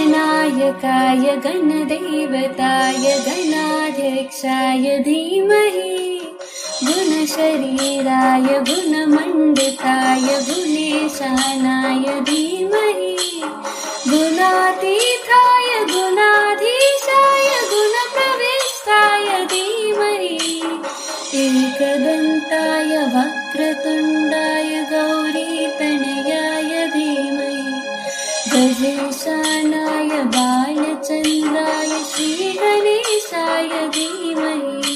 गणनायकाय गणदेवताय गणाध्यक्षाय धीमहि गुणशरीराय गुणमण्डिताय गुणेशानाय धीमहि गुणातीताय गुणाधीशाय गुणप्रविष्टाय धीमहि एकदन्ताय वक्रतुण्डाय गौरीतनयाय धीमहि गजेशानाय बालचन्द्राय श्रीगणेशाय धीमहि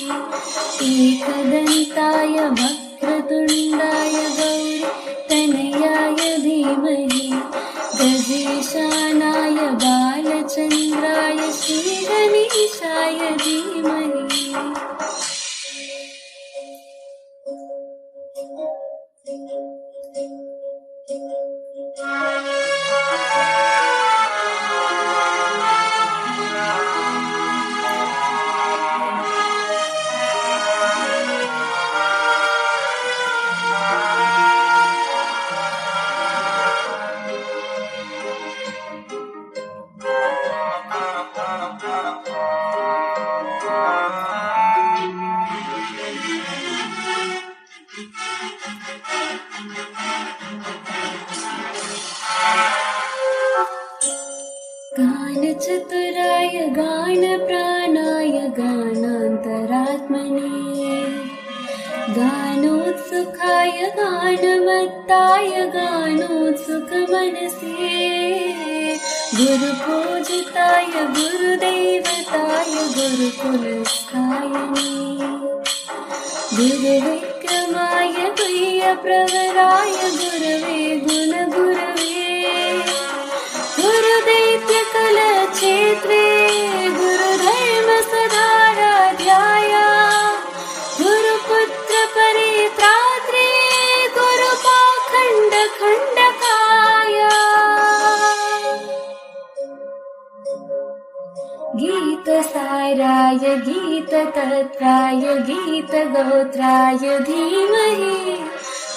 एकदन्ताय वक्रतुण्डाय गौरीतनयाय धीमहि गजेशानाय बालचन्द्राय श्रीगणेशाय धीमहि। गानचतुराय गानप्राणाय गानान्तरात्मने गानोत्सुकाय गानमत्ताय गानोत्सुकमनसे गुरुपूजिताय गुरुदेवताय गुरुकुलस्थायिने गुरुविक्रमाय गुह्यप्रवराय गुरवे गुणगुरवे गुरुदैत्यकुलक्षेत्रे गुरुधर्मसदाराध्याय गुरुपुत्रपरित्रात्रे गुरुपाखण्डखण्डकाय गीतसाराय गीततत्त्वाय गीतगोत्राय धीमहि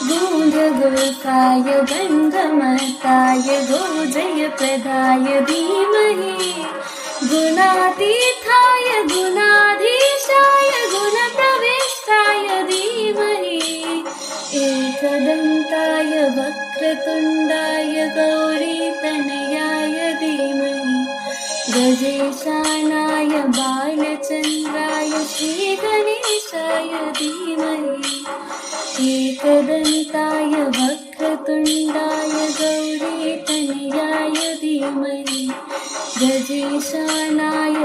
गूढगोकाय गन्धमताय गोजयप्रदाय धीमहि गुणातीताय गुणाधीशाय गुणप्रविष्टाय धीमहि एकदन्ताय वक्रतुण्डाय गौरीतनयाय धीमहि गजेशानाय बालचन्द्राय श्रीगणेशाय धीमहि एकदन्ताय वक्रतुण्डाय गौरीतनयाय धीमहि गजेशानाय